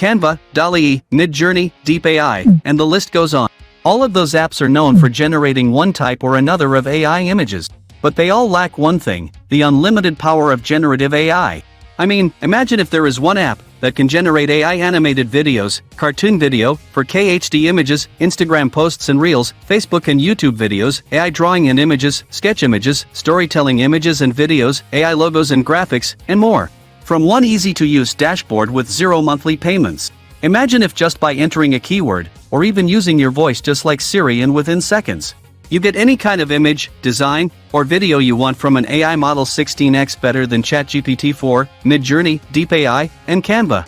Canva, DALL-E, Midjourney, Deep AI, and the list goes on. All of those apps are known for generating one type or another of AI images. But they all lack one thing: the unlimited power of generative AI. I mean, imagine if there is one app that can generate AI animated videos, cartoon video, 4K HD images, Instagram posts and reels, Facebook and YouTube videos, AI drawing and images, sketch images, storytelling images and videos, AI logos and graphics, and more. From one easy-to-use dashboard with zero monthly payments. Imagine if just by entering a keyword, or even using your voice just like Siri, and within seconds, you get any kind of image, design, or video you want from an AI model 16x better than ChatGPT-4, Midjourney, Deep AI, and Canva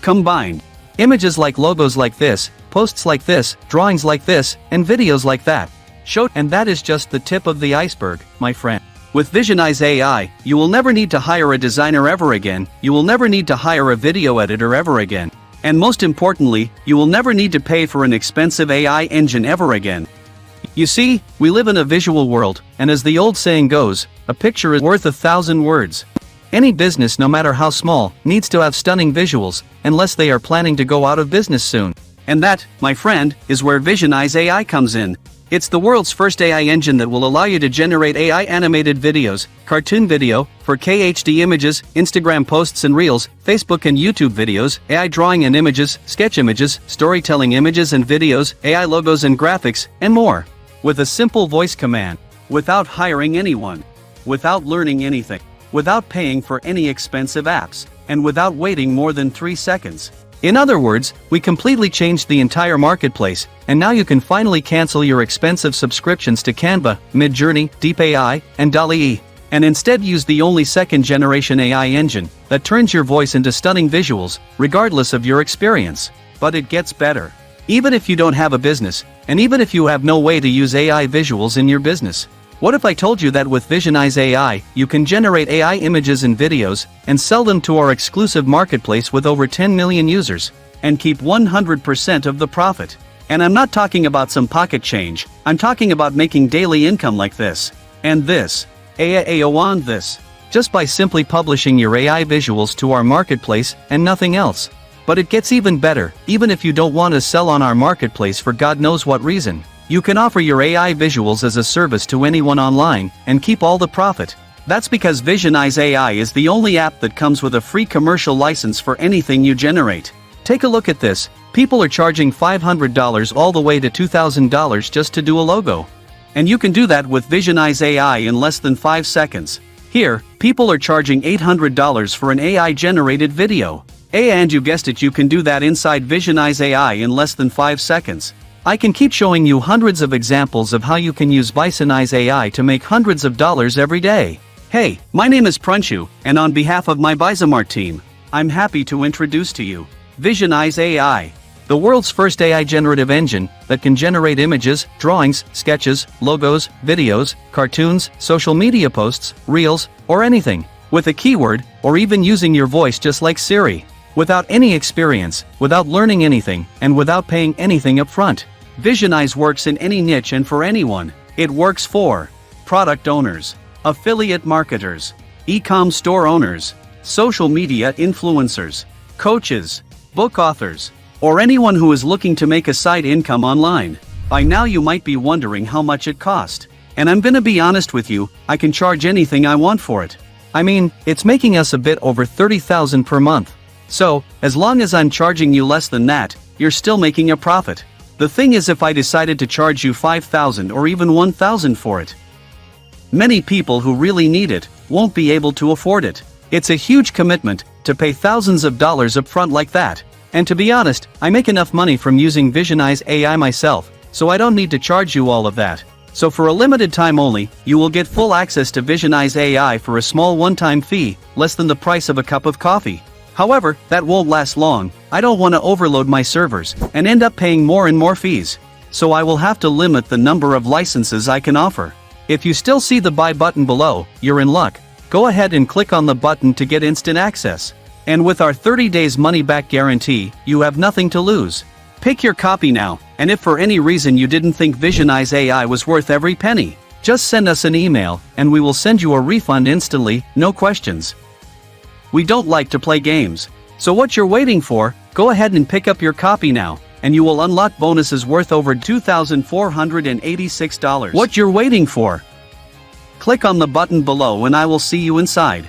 combined. Images like logos like this, posts like this, drawings like this, and videos like that. And that is just the tip of the iceberg, my friend. With VisionizeAi, you will never need to hire a designer ever again, you will never need to hire a video editor ever again, and most importantly, you will never need to pay for an expensive AI engine ever again. You see, we live in a visual world, and as the old saying goes, a picture is worth 1,000 words. Any business, no matter how small, needs to have stunning visuals, unless they are planning to go out of business soon. And that, my friend, is where VisionizeAi comes in. It's the world's first AI engine that will allow you to generate AI animated videos, cartoon video, 4K HD images, Instagram posts and reels, Facebook and YouTube videos, AI drawing and images, sketch images, storytelling images and videos, AI logos and graphics, and more. With a simple voice command, without hiring anyone, without learning anything, without paying for any expensive apps, and without waiting more than 3 seconds. In other words, we completely changed the entire marketplace, and now you can finally cancel your expensive subscriptions to Canva, Midjourney, Deep AI, and DALL-E, and instead use the only second-generation AI engine that turns your voice into stunning visuals, regardless of your experience. But it gets better. Even if you don't have a business, and even if you have no way to use AI visuals in your business. What if I told you that with VisionizeAi, you can generate AI images and videos, and sell them to our exclusive marketplace with over 10 million users, and keep 100% of the profit? And I'm not talking about some pocket change, I'm talking about making daily income like this, and this, and this, just by simply publishing your AI visuals to our marketplace, and nothing else. But it gets even better. Even if you don't want to sell on our marketplace for God knows what reason, you can offer your AI visuals as a service to anyone online, and keep all the profit. That's because VisionizeAi is the only app that comes with a free commercial license for anything you generate. Take a look at this. People are charging $500 all the way to $2,000 just to do a logo. And you can do that with VisionizeAi in less than 5 seconds. Here, people are charging $800 for an AI-generated video. And you guessed it, you can do that inside VisionizeAi in less than 5 seconds. I can keep showing you hundreds of examples of how you can use VisionizeAi to make hundreds of dollars every day. Hey, my name is Prunchu, and on behalf of my VisiMart team, I'm happy to introduce to you VisionizeAi, the world's first AI generative engine that can generate images, drawings, sketches, logos, videos, cartoons, social media posts, reels, or anything, with a keyword, or even using your voice just like Siri. Without any experience, without learning anything, and without paying anything up front. Visionize works in any niche and for anyone. It works for product owners, affiliate marketers, e-com store owners, social media influencers, coaches, book authors, or anyone who is looking to make a side income online. By now you might be wondering how much it cost. And I'm gonna be honest with you, I can charge anything I want for it. I mean, it's making us a bit over $30,000 per month. So, as long as I'm charging you less than that, you're still making a profit. The thing is, if I decided to charge you $5,000 or even $1,000 for it, many people who really need it won't be able to afford it. It's a huge commitment to pay thousands of dollars up front like that. And to be honest, I make enough money from using VisionizeAi myself, so I don't need to charge you all of that. So for a limited time only, you will get full access to VisionizeAi for a small one-time fee, less than the price of a cup of coffee. However, that won't last long. I don't want to overload my servers and end up paying more and more fees. So I will have to limit the number of licenses I can offer. If you still see the buy button below, you're in luck. Go ahead and click on the button to get instant access. And with our 30 days money-back guarantee, you have nothing to lose. Pick your copy now, and if for any reason you didn't think VisionizeAi was worth every penny, just send us an email, and we will send you a refund instantly, no questions. We don't like to play games. So what you're waiting for, go ahead and pick up your copy now, and you will unlock bonuses worth over $2,486. What you're waiting for? Click on the button below and I will see you inside.